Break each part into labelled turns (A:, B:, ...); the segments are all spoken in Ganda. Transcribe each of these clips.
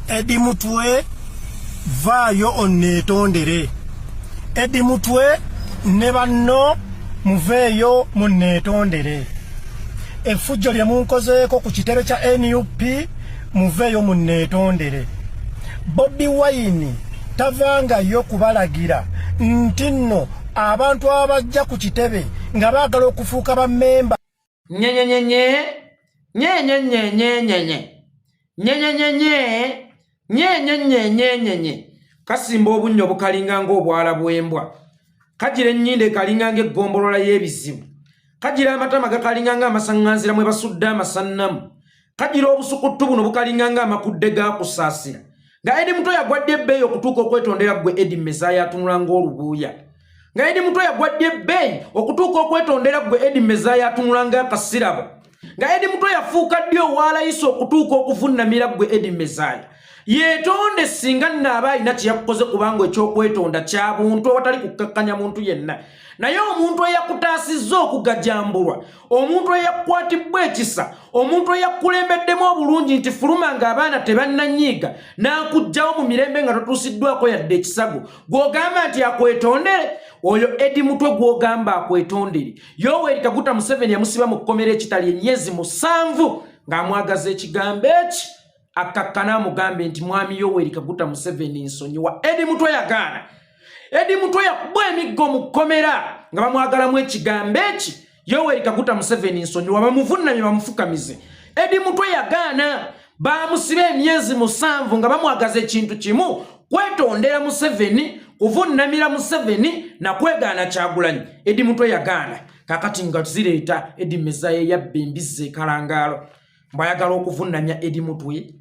A: Eddy Mutwe vayo onnetondere. Eddy Mutwe ne banno muveeyo munnetondere. Effujjo lye munkozeeko ku kitebe kya NUP muveeyo munnetondere. Bobi Wine tavangayo kubalagira nti nno abantu abajja ku kitebe nga baagala okufuuka bammemba.
B: Kasimba obunnyo bukalinga ng'obwala bw'embwa. Kagira ennyinde ekalinga ng'eggombolola y'ebizibu. Kagira amatama gakalinga ng'amasaŋŋanzira mwe basudde amasannamu. Kagira obusukutu buno bukalinga ng'amakudde gaakusaasira. Nga Eddy Mutwe yagwadde ebbeeyi okutuuka okwetondera ggwe Eddy Mezaya atunula ng'olubuuya. Nga Eddy Mutwe yagwadde ebbeeyi okutuuka okwetondera ggwe Eddy Mezaya atunula ng'akasirabo. Nga Eddy Mutwe yafuuka ddi owaalayisa okutuuka okuvunnamira ggwe Eddy Mezaya. Yeetonde singa nnaaba alina kye yakukoze kubanga ekyokwetonda kya buntu awatali kukkakkanya muntu yenna. Naye omuntu eyakutaasizza okugajambulwa, omuntu eyakwatibwa ekisa, omuntu eyakulembeddemu obulungi nti fuluma ng'abaana tebannanyiiga n'akuggyawo mu mirembe nga totuusiddwako yadde ekisago, gw'ogamba nti akwetondere, oyo Eddy Mutwe gw'ogamba akwetondere. Yeweredde Museveni yamusiba mu kkomera ekitali emyezi 7 ng'amwagaza ekigambo eki. Akakkana amugambe nti mwami Yeweredde Museveni nsonyiwa. Eddy Mutwe yagaana. Eddy Mutwe yakubwa emiggo mu kkomera nga bamwagalamu ekigambo eki. Yeweredde Museveni nsonyiwa bamuvunnamye bamufukamize. Eddy Mutwe yagaana. Bamusibe emyezi 7 nga bamwagaza ekintu kimu, kwetondera Museveni, kuvunnamira Museveni na kwegaana Kyagulanyi. Eddy Mutwe yagaana. Kakati nga zireeta Eddy Mezaya yabba embizzi ekalangaalo. Mbayagala okuvunnamya Eddy Mutwe.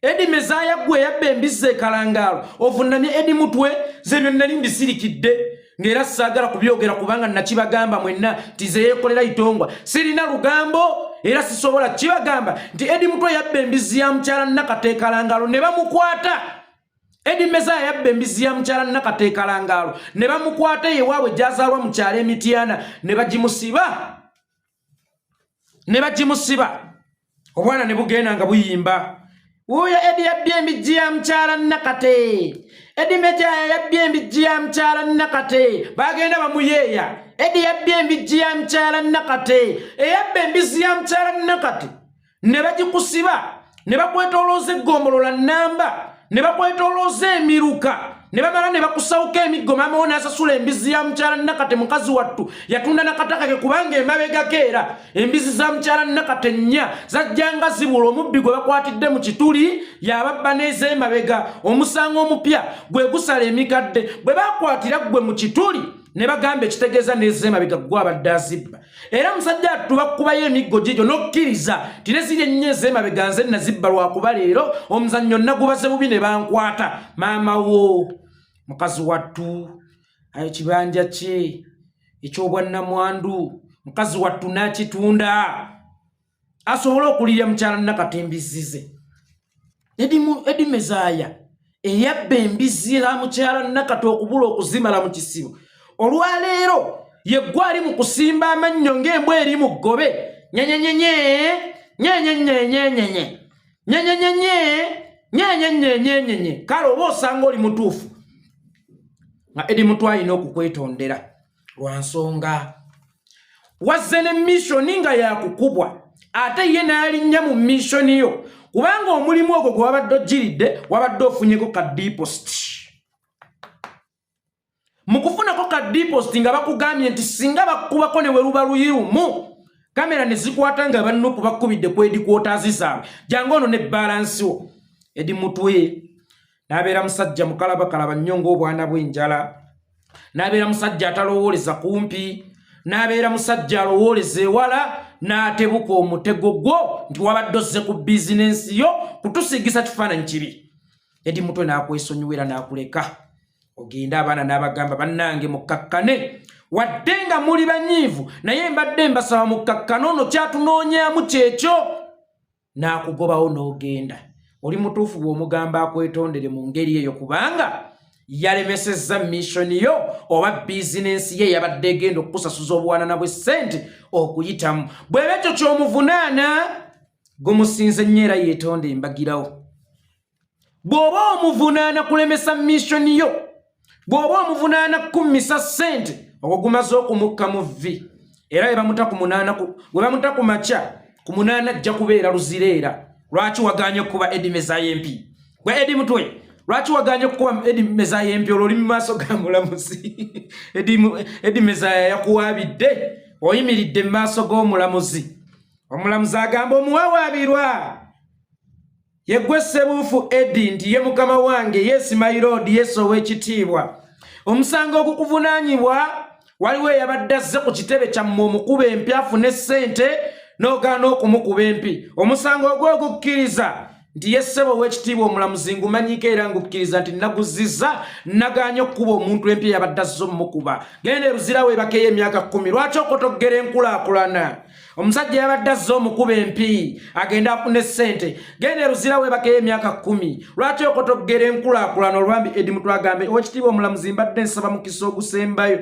B: Eddy Mezaya gwe yabba embizzi ekalangaalo. Ovunnamya Eddy Mutwe ze byonna mbisirikidde. Ngera saagala kubyogera kubanga nakibagamba mwenna nti ze yeekolera itongwa. Sirina lugambo era sisobola kibagamba nti Eddy Mutwe yabba embizzi ya mukyala Nakate ekalangaalo ne bamukwata. Eddy Mezaya yabba embizzi ya mukyala Nakate ekalangaalo ne bamukwata ewaabwe gy'azaalwa mu kyalo Emityana ne bagimusiba. Obwana ne bugenda nga buyimba. Uyo Eddy yabbye embijji ya mukyala Nakate. Eddy Mezaya yabbye embijji ya mukyala Nakate. Bagenda bamuyeeya. Eddy yabbye embijji ya mukyala Nakate. Eyabba embizzi ya mukyala Nakate ne bagikusiba. Ne bakwetolooza eggombolola nnamba. Ne bakwetolooza emiruka. Ne bamala ne bakusawuka emiggo maama wo n'asasula embizzi ya mukyala Nakate mukazi wattu yatunda nakataka ke kubanga emabega keera embizzi za mukyala Nakate nnya zajjanga zibula omubbi gwe bakwatidde mu kituli yababba n'ez'emabega omusango omupya gwe gusala emikadde bwe bakwatira gwe mu kituli ne bagamba ekitegeeza n'ez'emabega gwe abadde azibba. Era musajja attu bakkubayo emiggo gigyo n'okkiriza ti ne ziri ennyo ez'emabega nze nazibba lwakuba leero omuzannyo nagubaze bubi ne bankwata maama wo mukazi wattu ekibanja kye eky'obwannamwandu mukazi wattu n'akitunda asobola okulirya mukyala Nakate embizzi ze. Eddy Mezaya eyabba embizzi za mukyala Nakate okubula okuzimala mu kisibo. Olwaleero ye gwe ali mu kusimba amannyo ng'embwa eri mu ggobe. Kale oba osanga oli mutuufu nga Eddy Mutwe alina okukwetondera lwa nsonga wazze ne missoni nga yakukubwa ate ye n'alinnya mu missoni yo kubanga omulimu ogwo gwe wabadde ogiridde wabadde ofunyeko ka deposit. Mu kufunako ka deposit nga bakugambye nti singa bakubako ne weruba luyirumu kamera ne zikwata nga bannuku bakubidde ku headquarters zaabwe jangu ono ne balance wo. Eddy Mutwe n'abeera musajja mukalabakalaba nnyo ng'obwana bw'enjala, n'abeera musajja atalowooleza kumpi, n'abeera musajja alowooleza ewala, n'atebuka omutego gwo nti wabadde ozze ku bizinensi yo kutusigisa kifaananyi kibi. Eddy Mutwe n'akwesonyiwera n'akuleka ogenda abaana n'abagamba bannange mukkakkane wadde nga muli banyiivu naye mbadde mbasaba mukkakkane ono kyatunoonyaamu kyekyo. N'akugobawo n'ogenda. Oli mutuufu bw'omugamba akwetondere mu ngeri eyo kubanga yalemesezza missoni yo oba bizinensi ye yabadde egenda okusasuza obuwanana bw'essente okuyitamu. Bw'eba ekyo ky'omuvunaana gumusinze nnyo era yeetonde embagirawo. bw'oba omuvunaana kulemesa mission yo bw'oba omuvunaana kummisa ssente okugumaze okumukka mu vvi era webamuta ku munaana webamuta ku makya ku munaana ajja kubeera luzireera lwaki waganye okuba Eddy Mezaya MP gwe Eddy Mutwe lwaki waganye okuba Eddy Mezaya MP olwo oli mu maaso ga mulamuzi Eddy Mezaya yakuwaabidde oyimiridde mu maaso g'omulamuzi omulamuzi agamba omuwawaabirwa yegwe Ssebuufu Eddy nti ye mukama wange yes my lord yes ow'ekitiibwa omusango ogukuvunaanyibwa waliwo eyabadde azze ku kitebe kyammwe omukuba empi afune ssente n'ogaana okumukuba empi omusango ogw'ogukkiriza nti ye ssebo ow'ekitiibwa omulamuzi ngumanyiko era ngukkiriza nti naguzizza naganye okukuba omuntu empi eyabadde azze omumukuba genda eruzira weebakeyo emyaka 10 lwaki okotoggera enkulaakulana omusajja yabadde azze omukuba empi agenda afune ssente genda eruzira weebakeyo emyaka 10 lwaki okotoggera enkulaakulana olwambi Eddy Mutwe agambe ow'ekitiibwa omulamuzi mbadde nsaba mukisa ogusembayo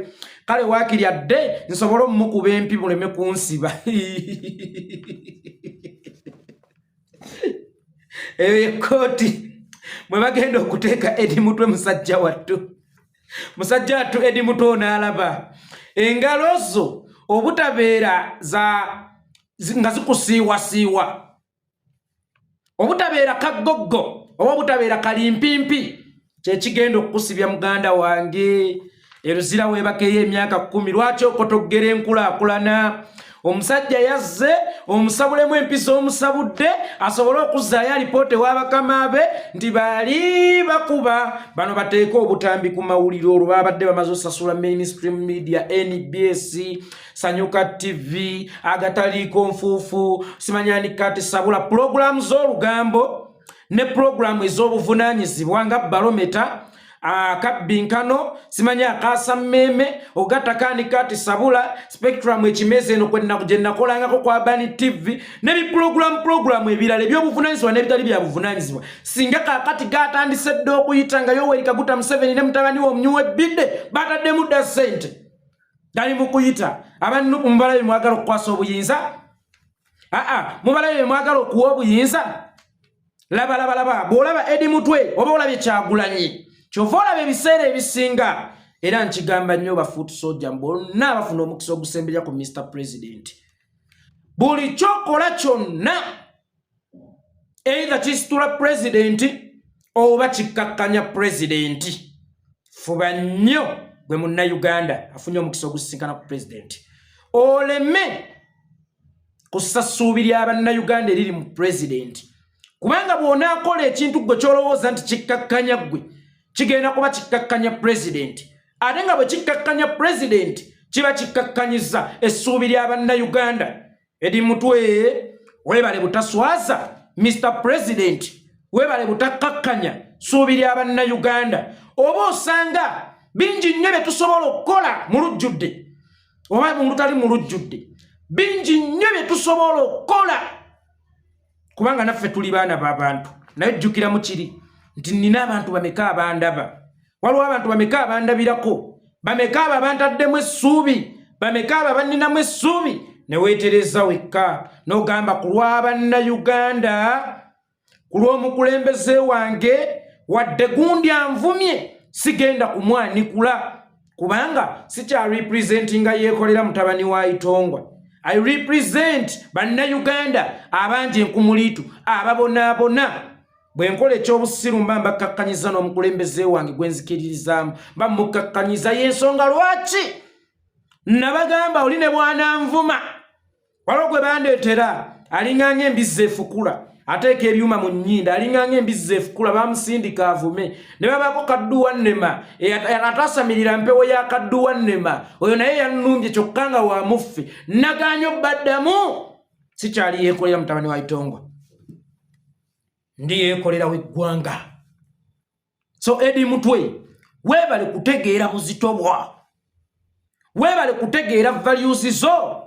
B: kale waakirya dde nsobole omumukuba empi muleme kunsiba eyo ekkooti mwe bagenda okuteeka Eddy Mutwe musajja wattu Eddy Mutwe onaalaba engalo zo obutabeera nga zikusiiwasiiwa obutabeera kaggoggo oba obutabeera kalimpimpi kyekigenda okukusibya muganda wange eruzira weebakeyo emyaka 10 lwaki okotoggera enkulaakulana omusajja yazze omusabulemu empisa omusabudde asobole okuzzaayo alipoota ew'abakama be nti baali bakuba bano bateeke obutambi ku mawulire olwo babadde bamaze osasula mainstream media NBS Sanyuka TV agataliiko nfuufu simanyani kati sabula programu z'olugambo ne programu ez'obuvunaanyizibwa nga balometa akabbinkano simanya akasa mmeme ogatakani kati sabula spectrum ekimeze eno kwenna gye nakolangako kwa Bani TV ne bi programu ebirala ebyobuvunaanyizibwa n'ebitali bya buvunaanyizibwa singa kakati gatandise dde okuyita nga Yoweri Kaguta Museveni ne mutabani we omnyuwe bidde bataddemu dda ssente gali mu kuyita abannuku mubalabe mwagala okukwasa obuyinza mubalabe mwagala okuwa obuyinza laba bw'olaba Eddy Mutwe oba olabye Kyagulanyi kyova olaba ebiseera ebisinga era nkigamba nnyo bafuuti soja bonna abafuna omukisa ogusemberera ku Mr. President buli kyokola kyonna either kisitula pulezidenti oba kikkakkanya pulezidenti fuba nnyo gwe munnayuganda afunye omukisa ogusisinkana ku pulezidenti oleme kusasuubirya abannayuganda eriri mu pulezidenti kubanga bw'onaakola ekintu gwe kyolowooza nti kikkakkanya gwe kigenda kuba kikkakkanya pulezidenti ate nga bwe kikkakkanya pulezidenti kiba kikkakkanyiza essuubi ly'abannayuganda Eddy Mutwe weebale butaswaza Mr. President weebale butakkakkanya ssuubi ly'abannayuganda oba osanga bingi nnyo bye tusobola okukola mu lujjudde oba mu lutali mu lujjudde bingi nnyo bye tusobola okukola kubanga naffe tuli baana b'abantu naye jjukira mu kiri nti nina abantu bameka abandaba waliwo abantu bameka abandabirako bameka abo abantaddemu essuubi bameka abo abanninamu essuubi ne weetereza wekka n'ogamba ku lw'abannayuganda ku lw'omukulembeze wange wadde gundi anvumye sigenda kumwanikula kubanga sikyarepresentinga yeekolera mutabani wa Itongwa I represent bannayuganda abangi enkumuliitu ababonaabona bwe nkola ekyobusiru mba mbakakkanyiza n'omukulembeze wange gwe nzikiririzaamu mba mukakkanyiza y'ensonga lwaki nabagamba oli ne bwananvuma waliwo gwe bandeetera alinganga embizzi efukula ateeka ebyuma mu nnyindo alinganga embizzi efukula bamusindika avume ne babako kadduwa nnema atasamirira mpewo ya kadduwa nnema oyo naye yannumbye kyokka nga wa muffe naganya obbaddamu sikyali yeekolera mutabani wa Itongwa ndi yeekolera w'eggwanga so Eddy Mutwe weebale kutegeera buzito bwa weebale kutegeera values zo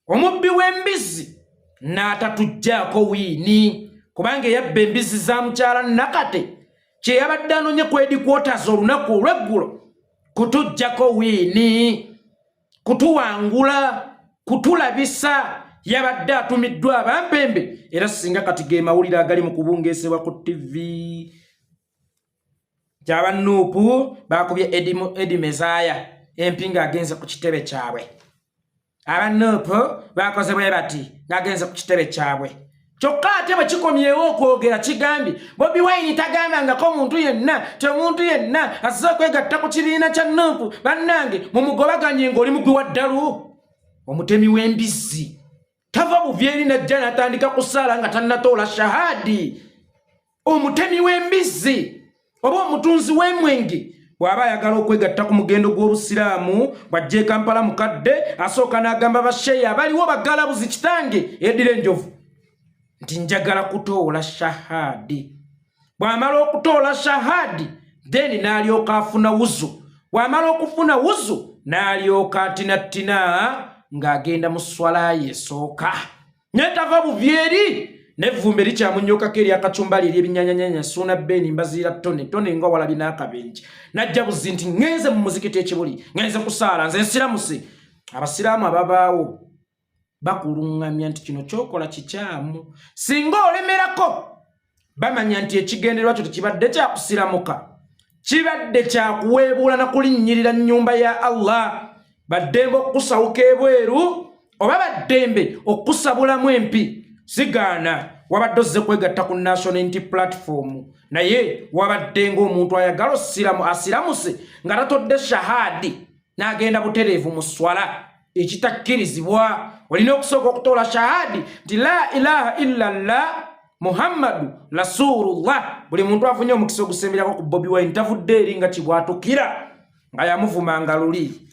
B: omubbi w'embizzi n'atatujjaako wiini kubanga yabba embizzi za mukyala Nakate kye yabadde anonye ku headquarters olunaku olw'eggulo kutujjako wiini kutuwangula kutulabisa yabadde atumiddwa abampembe era singa kati ge mawulire agali mu kubungeesebwa ku TV. Jaba Nuupu bakubye Eddy Mezaya empinga agenze ku kitebe kyabwe. Aba Nuupu bakoze bwe bati ngagenze ku kitebe kyabwe. Kyokka ate bwe kikomyewo okwogera kigambye Bobi Wine tagambanga ko muntu yenna temuntu yenna azza kwegatta ku kibiina kya Nuupu bannange mumugobaganye ng'oli mugwi wa ddalu. Omutemi w'embizzi tava buvyeri najja natandika kusaala nga tannatoola shahadi. Omutemi w'embizzi oba omutunzi w'emwenge bw'aba ayagala okwegatta ku mugendo gw'Obusiraamu bw'ajja Kampala mukadde asooka n'agamba basheya abaliwo bagalabuzi kitange Eddy Njovu nti njagala kutoola shahadi. Bw'amala okutoola shahadi then n'alyoka afuna wuzu. Bw'amala okufuna wuzu n'alyoka atinattina ng'agenda mu swala ye esooka. Netava buvyeri nevvumbe likyamunyookako eri akacumbali ery'ebinnyanyanyanya suuna beni mbaziira tone nga walabi n'akabenje. Najja buzi nti ngenze mu muzikiti ekibuli ngenze kusaala nze nsiramuse. Abasiraamu ababaawo bakuluŋŋamya nti kino kyokola kikyamu. Singa olemerako bamanya nti ekigendererwa kyo tekibadde kyakusiramuka, kibadde kyakuweebuula na kulinnyirira nnyumba ya Allah. Baddembe okukusawuka ebweru oba baddembe okusabulamu empi sigaana wabadde ozze kwegatta ku National Unity Platform naye wabadde ng'omuntu ayagala asiramuse nga tatodde shahadi n'agenda butereevu mu swala ekitakkirizibwa. Olina okusooka okutoola shahadi nti la ilaha illallah Muhammadu Rasulullah. Buli muntu afunye omukisa ogusemberako ku Bobi Wine tavudde eri nga kibw'atukira nga yamuvumanga luli.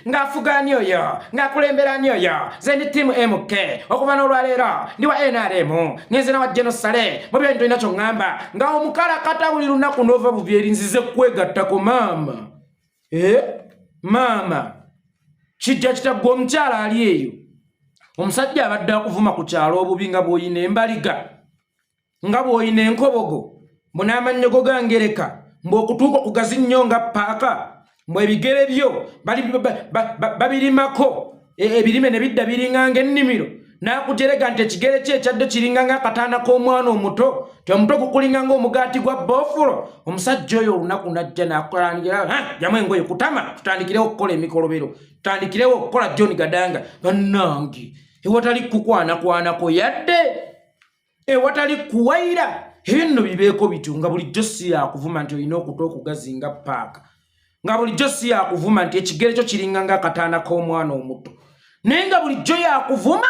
B: Ng'afugaani oyo ng'akulemberani oyo ze ndi tiimu MK okuva n'olwaleero ndi wa NRM ngenze nawa Genosale Bobi Wine tolina ky'oŋŋamba nga omukalakata buli lunaku n'ova buvyeri nzize kwegattako maama. Maama kijja kitaggwa omukyala ali eyo. Omusajja abadde akuvuma ku kyalo obubi nga bw'oyina embaliga nga bw'oyina enkobogo mun'amannyo gangereka mbw'okutuuka okugazi nnyo nga paaka mbwe ebigere byo babirimako ebirime ne bidda biringanga ennimiro n'akujerega nti ekigere kye ekyadde kiringa ng'akataana k'omwana omuto ti omuto gukulinga ng'omugaati gwa boofulo. Omusajja oyo olunaku najja n'akulangira jamu engoye kutama tutandikirewo okukola emikolobero tutandikirewo okukola John Gadanga. Bannange ewatali kukwanakwanako yadde ewatali kuwayira ebyo nno bibeeko bityo nga bulijjo si yakuvuma nti olina okuta okugazi nga paaka nga bulijjo si yakuvuma nti ekigere kyo kiringa ng'akataana k'omwana omuto naye nga bulijjo yakuvuma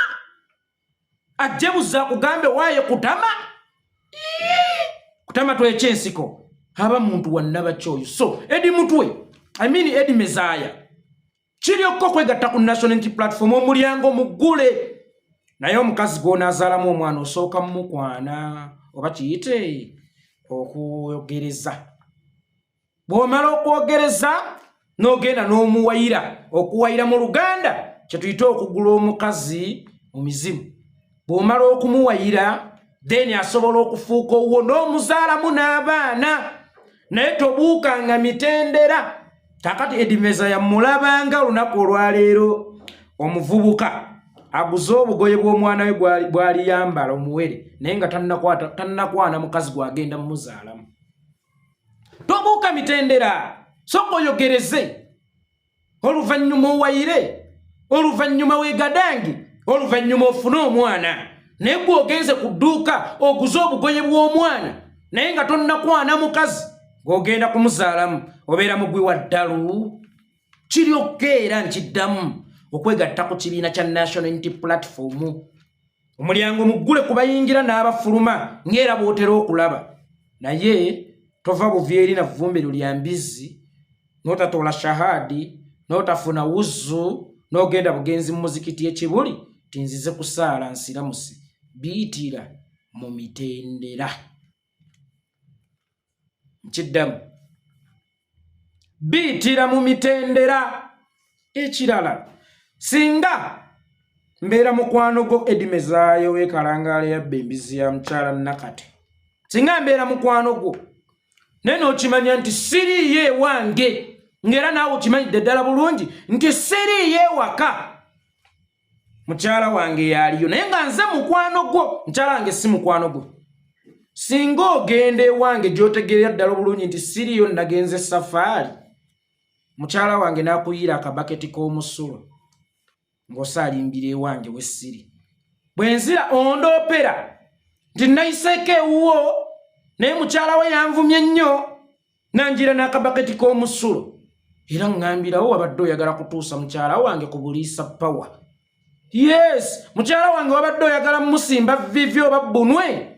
B: ajje buza akugambe waaye kutama kutama twekyensiko aba muntu wannaba kyoyo. So Eddy Mutwe Eddy Mezaya kiryoka okwegatta ku National Unity Platform omulyango muggule naye omukazi gw'onaazaalamu omwana osooka mukwana oba kiyite okwogereza. Bw'omala okwogereza n'ogenda n'omuwayira okuwayira mu Luganda kye tuyita okugula omukazi mu mizimu. Bw'omala okumuwayira then asobola okufuuka owuwo n'omuzaalamu n'abaana naye tobuukanga mitendera. Kakati Eddy Mezaya mulabanga olunaku olwaleero omuvubuka aguze obugoye bw'omwana we bw'ali yambala omuwere naye nga tannakwana mukazi gwagenda mumuzaalamu. Tobuuka mitendera sooka oyogereze oluvannyuma owayire oluvannyuma weegadange oluvannyuma ofune omwana naye gwe ogenze ku dduuka oguze obugoye bw'omwana naye nga tonnakwana mukazi ng'ogenda kumuzaalamu obeera mugwi wa ddalu. Kiryoka era nkiddamu okwegatta ku kibiina kya National Unity Platform. Omulyango muggule kubayingira n'abafuluma ng'era bw'otera okulaba naye tova buvyeri na vvumbero lya mbizzi n'otatoola shahadi n'otafuna wuzu n'ogenda bugenzi mu muzikiti ekibuli tinzize kusaala nsiramuse. Biyitira mu mitendera. Nkiddamu biyitira mu mitendera. Ekirala singa mbeera mukwano gwo Eddy Mezaya w'ekalangaala yabba embizzi ya mukyala Nakate singa mbeera mukwano gwo naye n'okimanya nti siriiyo ewange ng'era naawe okimanyidde ddala bulungi nti siriiyo ewaka mukyala wange yaliyo naye nga nze mukwano gwo mukyala wange si mukwano gwo singa ogenda ewange gy'otegeera ddala obulungi nti siriyo nagenze safaari mukyala wange n'akuyiira akabaketi k'omusulo ng'osalimbira ewange we siri bwe nzira ondoopera nti nayiseeko ewuwo naye mukyala we yanvumye nnyo nanjira n'akabaketi k'omusulo era ngambirawo wabadde oyagala kutuusa mukyala wange ku buliisa pawa. Yes, mukyala wange wabadde oyagala musimba vivi oba bunwe,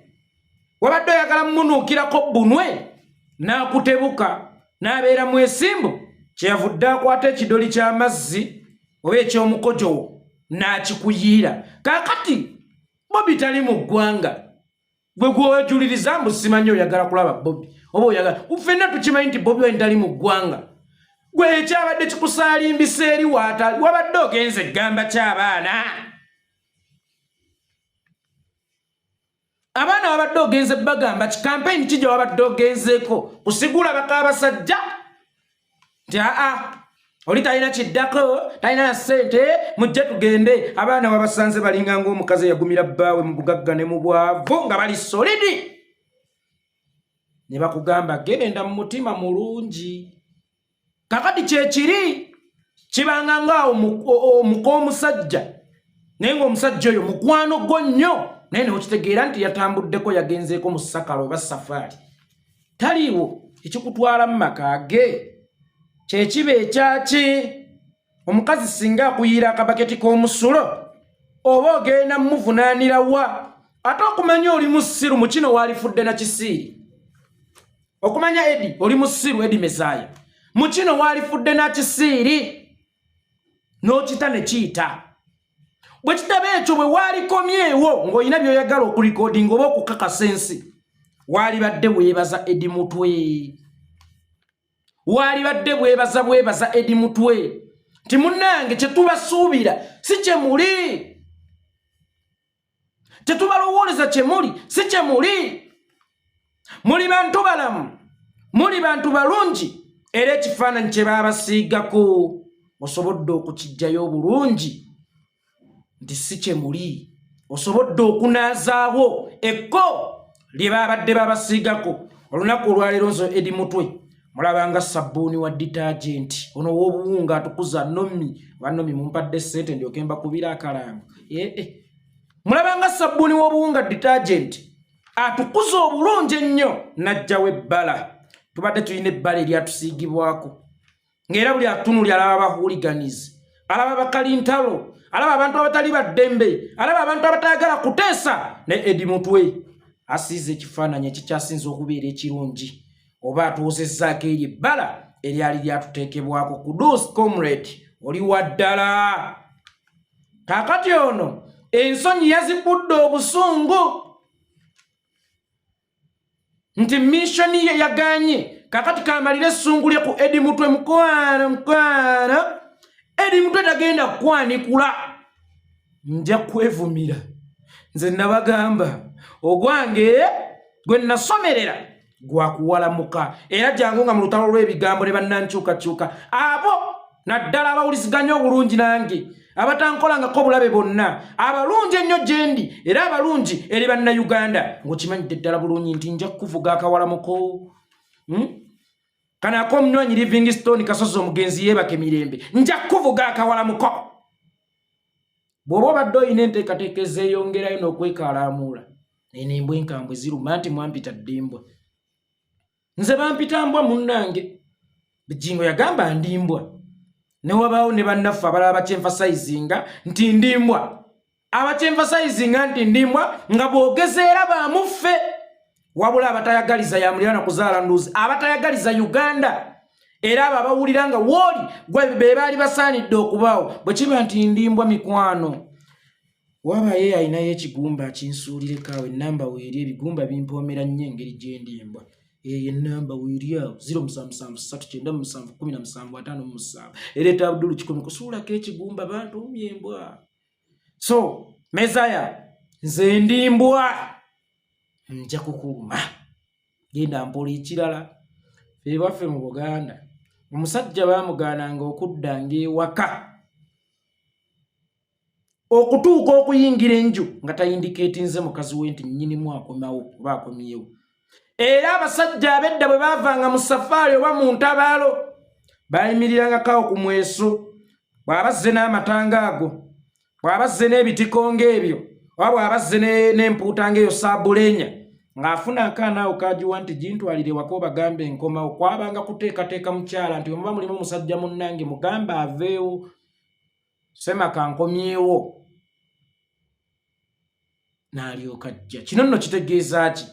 B: wabadde oyagala munuukirako bunwe, n'akutebuka n'abeera mwesimbu kyeyavudde akwata ekidoli ky'amazzi oba eky'omukojo n'akikuyiira. Kaakati Bobi tali mu ggwanga gwe gw'ojuliriza mbu simanyi oyagala kulaba Bobi oba oyagala ffenna tukimanyi nti Bobi wali tali mu ggwanga. Gwe ekyabadde kikusalimbisa eri waatali wabadde ogenze eggamba ky'abaana. Abaana wabadde ogenze bagamba kikampeyini kijja wabadde ogenzeeko kusigula bakaabasajja nti oli talina kiddako talina na ssente mujje tugende. Abaana wabasanze balinga ng'omukazi eyagumira bbaawe mu bugagga ne mu bwavu nga bali solidi ne bakugamba genda mu mutima mulungi. Kakati kyekiri kibanga ngaawo omusajja naye ng'omusajja oyo mukwano gwo nnyo naye neokitegeera nti yatambuddeko yagenzeeko mu sakalo oba safaari taliiwo ekikutwala mu maka ge kyekiba ekyaki. Omukazi singa akuyiira akabaketi k'omusulo oba ogenda mumuvunaanira wa ate okumanya oli musiru mu kino waalifudde na kisiiri. Okumanya Eddy oli musiru Eddy Mezaya mu kino waalifudde na kisiiri n'okita ne kiyita. Bwe kitaba ekyo bwe waalikomyewo ng'olina by'oyagala okulikoodinga oba okukakasa ensi waalibadde bwebaza Eddy Mutwe. Waalibadde bwebaza Eddy Mutwe nti munnange kye tubasuubira si kye muli, kye tubalowooleza kye muli si kye muli. Muli bantu balamu, muli bantu balungi era ekifaananyi kye baabasiigako osobodde okukijjayo obulungi nti si kye muli. Osobodde okunaazaawo ekko lye baabadde babasiigako. Olunaku olwaleero nzo Eddy Mutwe mulabanga sabbuuni wa detergent ono w'obuwunga atukuza nomi bannomi mumpadde ssente ndyoke mbakubira akalango. Mulabanga sabbuuni w'obuwunga detergent atukuza obulungi ennyo najjawo ebbala. Tubadde tulina ebbala eryatusiigibwako ng'era buli atunuli alaba abahuliganizi, alaba bakalintalo, alaba abantu abatali baddembe, alaba abantu abatayagala kuteesa. Ne Eddy Mutwe asiize ekifaananyi ekikyasinza okubeera ekirungi oba atuwozezzaako eri ebbala eryali lyatuteekebwako kudusi comrade oli waddala. Kaakati ono ensonyi yazibudde obusungu nti missoni ye yaganye. Kakati kamalire essungu lye ku Eddy Mutwe. Mukwana Eddy Mutwe tagenda kukwanikula, nja kwevumira. Nze nabagamba ogwange gwe nasomerera gwakuwalamuka era jangu nga mu lutalo lw'ebigambo ne bannankyukakyuka abo naddala abawuliziganya obulungi nange abatankolangako obulabe bonna abalungi ennyo gyendi era abalungi eri bannayuganda ng'okimanyidde ddala bulungi nti nja kukuvuga akawalamuko. Kanaako omunywanyi Livingstone Kasozi omugenzi yeebake mirembe nja kukuvuga akawalamuko. Bw'oba obadde olina enteekateeka ezeeyongerayo n'okwekalamuula eno embwa enkambwe ziruma nti mwampita ddimbwa. Nze bampita mbwa munnange Bijingo yagamba ndimbwa. Ne wabaawo ne bannaffe abalala abakyemfasayizinga nti ndimbwa. Abakyemfasayizinga nti ndimbwa nga boogezeera baamuffe. Wabula abatayagaliza ya muliraana kuzaala nduuzi abatayagaliza Uganda era abo abawulira nga wooli gwe be baali basaanidde okubaawo bwe kiba nti ndimbwa mikwano. Waba ye ayinayo ekigumba akinsuulireko awo ennamba weeri ebigumba bimpoomera nnyo engeri gye ndimbwa. Ennamba weeri awo 0773971757 ereeta Abdul Kikomi kusuulako ekigumba bantu myembwa. So Mezaya nze ndimbwa nja kukuuma genda mpola ekirala. Fe baffe mu Buganda omusajja baamugaananga okuddanga ewaka okutuuka okuyingira enju nga tayindikeeti nze mukazi we nti nnyinimu akomawo oba akomyewo. Era abasajja ab'edda bwe baavanga mu safaari oba mu ntabaalo bayimirirangako ku mweso, bw'abazze n'amatanga ago, bw'abazze n'ebitiko ng'ebyo, oba bw'abazze n'empuuta ng'eyo saabulenya, ng'afuna akaana awo kagiwa nti gintwalire waka obagambe enkomawo. Kwabanga kuteekateeka mukyala nti omuba mulimu omusajja munnange mugambe aveewo, sema kankomyewo. N'alyoka ajja. Kino nno kitegeeza ki?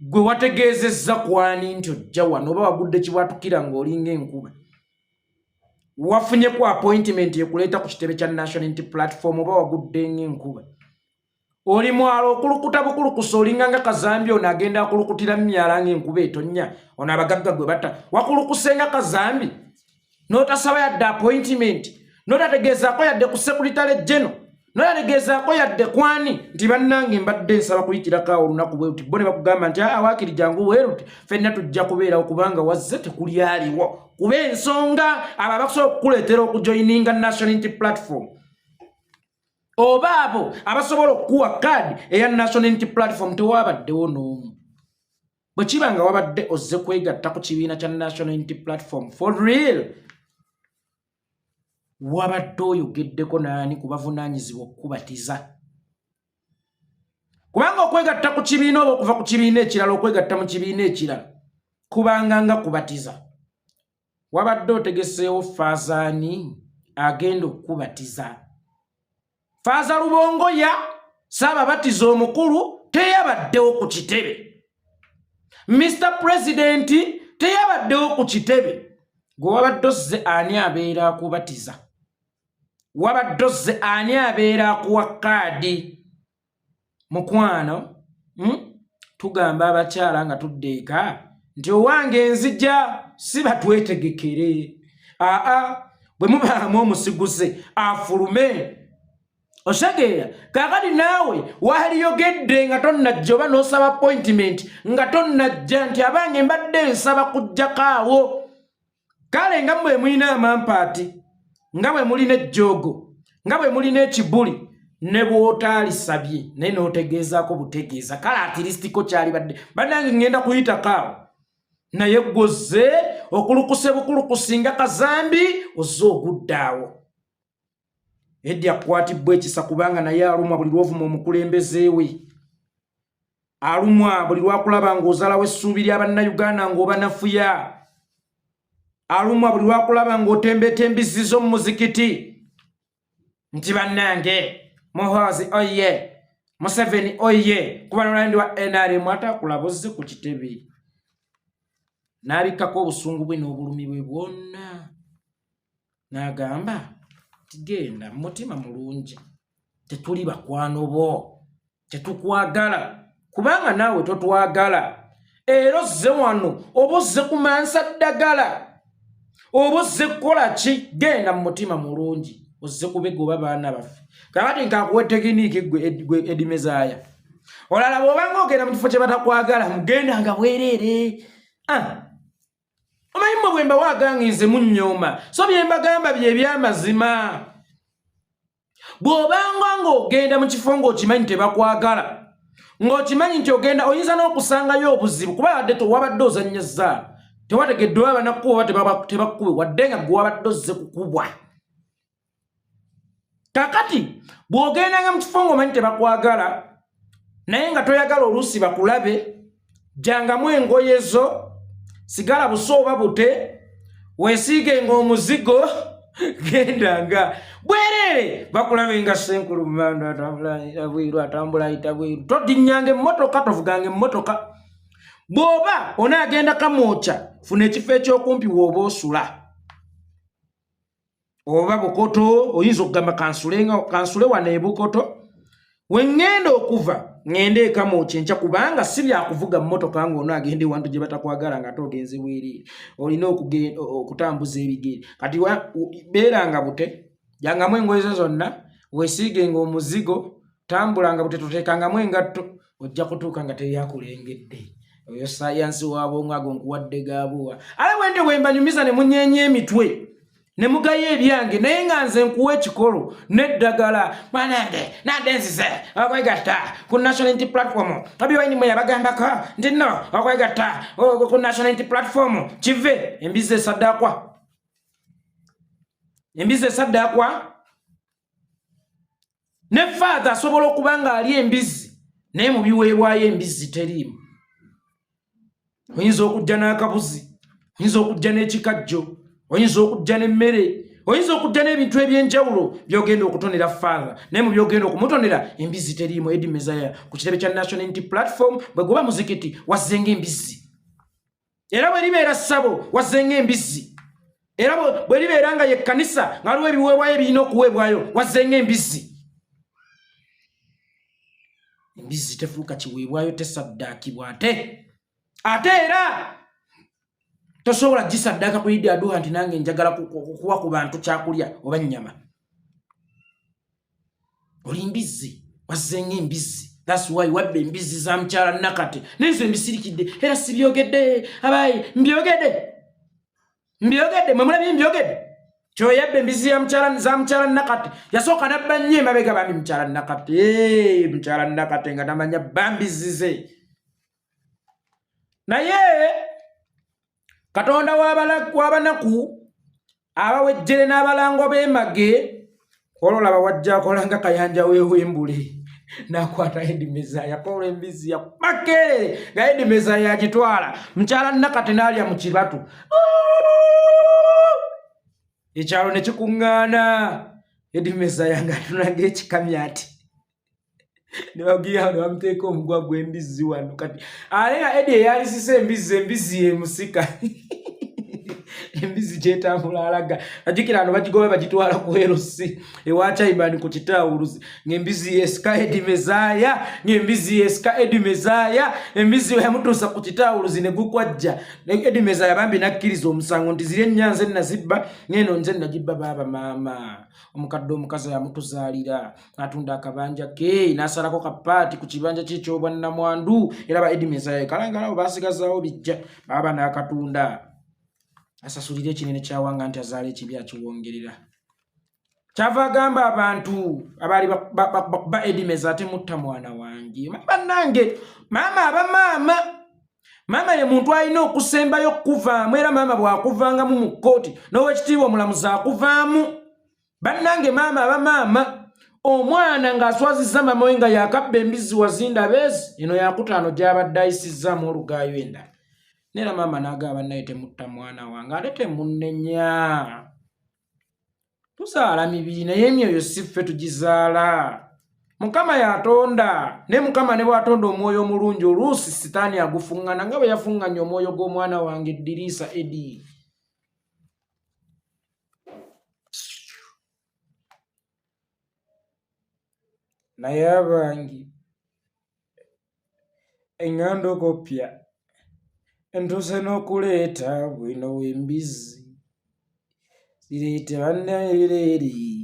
B: Gwe wategeezezza kwani nti ojja wano oba wagudde kibwatukira ng'olinga enkuba? Wafunye ku appointment ekuleeta ku kitebe kya National Unity Platform oba wagudde ng'enkuba? Oli mwalo okulukuta bukulukusa olinga nga Kazambi ono agenda akulukutira myala ng'enkuba etonnya, ono abagagga gwe batta. Wakulukuse nga Kazambi n'otasaba yadde appointment, n'otategeezaako yadde ku Secretary General, n'otategeezaako yadde kwani nti bannange mbadde nsaba kuyitirako awo olunaku bwe luti. Bo ne bakugamba nti waakiri jangu weeruti, ffenna tujja kubeerawo kubanga wazze tekuli aliwo. Kuba ensonga abo abakusobola okukuleetera okujoyininga National Unity Platform oba abo abasobola okukuwa kaadi eya National Unity Platform tewabaddewo n'omu. Bwe kiba nga wabadde ozze kwegatta ku kibiina kya National Unity Platform for real, wabadde oyogeddeko naani ku bavunaanyizibwa okukubatiza? Kubanga okwegatta ku kibiina oba okuva ku kibiina ekirala okwegatta mu kibiina ekirala kubanga nga kubatiza. Wabadde otegeseewo Faazaani agenda okukubatiza. Faaza Lubongoya Ssaababatiza omukulu teyabaddewo ku kitebe. Mr. President teyabaddewo ku kitebe. Gwe wabadde ozze ani abeera akubatiza? Wabadde ozze ani abeera akuwa kaadi? Mukwano, tugamba abakyala nga tuddeeka nti owange nzija si batwetegekere. Bwe mubaamu omusiguse afulume. Osegeera kakati naawe waliyogedde nga tonnajja oba n'osaba appointment nga tonnajja nti abange mbadde nsaba kujjako awo. Kale nga bwe mulina amampaati, nga bwe mulina ejjoogo, nga bwe mulina ekibuli, ne bw'otaalisabye naye n'otegeezaako butegeeza, kale atirisitiko kyali badde bannange ngenda kuyitako awo. Naye gwozze okulukuse bukulukusi nga Kazambi ozze ogudde awo. Eddy akwatibwa ekisa kubanga naye alumwa buli lwovuma omukulembeze we. Alumwa buli lwakulaba ng'ozaalawo essuubi ly'Abannayuganda ng'oba nafuya. Alumwa buli lwakulaba ng'otembeetembizizza mu muzikiti nti bannange Muhoozi oye, Museveni oye, kuba n'olandi wa NRM atakulaba ozze ku kitebe. N'abikkako obusungu bwe n'obulumi bwe bwonna. N'agamba tigenda mutima mulungi, tetuli bakwano bo, tetukwagala kubanga naawe totwagala. Era ozze wano oba ozze kumansa ddagala oba ozze kukola ki? Genda mu mutima mulungi, ozze kubegoba baana baffe. Kakati nkakuwa tekiniki gwe Eddy Mezaya. Olala bw'obanga ogenda mu kifo kye batakwagala mugenda nga bwereere. Omanyi mmwe bwe mbawaaga nze munnyooma, so bye mbagamba bye by'amazima. Bw'obanga ng'ogenda mu kifo ng'okimanyi tebakwagala, ng'okimanyi nti ogenda oyinza n'okusangayo obuzibu kuba wabadde ozannya zzaala, tewategedde oba banakuba oba tebakube wadde nga gwe wabadde ozze kukubwa. Kakati bw'ogendanga mu kifo ng'omanyi tebakwagala naye nga toyagala oluusi bakulabe, jangamu engoye zo, sigala buso oba bute, weesiigenga omuzigo, gendanga bwereere bakulabe nga Senkulu Mando atambula ayita bweru. Todinnyanga emmotoka, tovuganga emmotoka. Bw'oba onaagenda Kamwokya, funa ekifo ekyokumpi w'oba osula. Oba Bukoto, oyinza okugamba kansule wano e Bukoto. We ngenda okuva ngende e Kamwokya enkya kubanga si byakuvuga mmotoka ng'onaagenda ewantu gye batakwagala nga togenze bwereere. Olina okutambuza ebigere. Kati beeranga bute, jangamu engoye zo zonna, weesiigenga omuzigo, tambulanga bute, toteekangamu engatto, ojja kutuuka nga teryakulengedde. Oyo sayansi waabwo ng'ago nkuwadde gaabuwa. Ale bwende bwe mbanyumiza ne munyeenya emitwe ne mugaye ebyange naye nga nze nkuwa ekikolo n'eddagala mwanange nandenzize okwegatta ku national unity platform abiwaini mwe yabagambako nti no okwegatta ku national unity platform kive embizi esaddakwa ne father asobola okuba nga ali embizi naye mu biweebwayo embizi teriimu. Oyinza okujja n'akabuzi, oyinza okujja n'ekikajjo, oyinza okujja n'emmere, oyinza okujja n'ebintu eby'enjawulo by'ogenda okutonera father naye mu by'ogenda okumutonera embizi teriimu. Eddy Mezaya ku kitebe kya National Unity Platform bwe guba muzikiti wazzenga embizi, era bwe libeera ssabo wazzenga embizi, era bwe libeera nga ye kkanisa nga waliwo ebiweebwayo ebirina okuweebwayo wazzenga embizi. Embizi tefuuka kiweebwayo, tesaddaakibwa ate era tosobola gisaddaaka ku Eddy aduha nti nange njagala kuwa ku bantu kyakulya oba nnyama. Oli mbizi, wazzenga embizi. That's why wabbe embizi za mukyala Nakate nenze mbisirikidde era sibyogedde abayi mbyogedde mwe mulabye mbyogedde kyo yabbe embizi za mukyala Nakate yasooka nabba nnyo emabega bambi mukyala Nakate nga tamanya bambizize. Naye Katonda w'abanaku abawejjere n'abalango b'emage ololaba wajja akolanga kayanja weewembule n'akwata Eddy Mezaya akola embizi ya makerere nga Eddy Mezaya agitwala mukyala Nakate n'alya mu kibatu ekyalo ne kikuŋŋaana. Eddy Mezaya ng'atunanga ekikamya ati ne bagira ne bamuteeka omugwa gw'embizi wano kati ale nga Eddy eyalisisa embizi emusika embizi gyetambula alaga ajikira ano bagigobe bagitwala ku erosi ewa Chaibani ku kitawuluzi ng'embizi yesika Eddy Mezaya ng'embizi yesika Eddy Mezaya embizi yamutuusa ku kitawuluzi ne gukwajja Eddy Mezaya bambi nakkiriza omusango nti ziri ennyanza ennazibba ng'eno nze nagibba baaba maama omukadde omukazi yamutuzaalira atunda akabanja ke n'asalako kapaati ku kibanja ky'ekyobwa Namwandu era ba Eddy Mezaya kalangalawo baasigazaawo bijja baaba n'akatunda asasulira ekinene kyawanga nti azaala ekibi akiwongerera. Kyava agamba abantu abaali bakuba Eddy Mezaya temutta mwana wange bannange maama ye muntu alina okusembayo okuvaamu era maama bw'akuvangamu mu kkooti n'owekitiibwa omulamuzi akuvaamu. Bannange maama omwana ng'aswazizza mama we nga yakabba embizi wazinda beezi eno yakutaano gy'abadde ayisizzaamu olugaayo endala nera maama n'agamba naye temutta mwana wange ate temunnenya. Tuzaala mibiri naye emyoyo si ffe tugizaala. Mukama yatonda ne Mukama ne bw'atonda omwoyo omulungi oluusi sitaani agufuŋŋana nga bwe yafuŋŋanya omwoyo gw'omwana wange Eddirisa Eddy. Naye abangi eŋŋanda okopya entuuse n'okuleeta bwino w'embizi zireete bannaye bireeri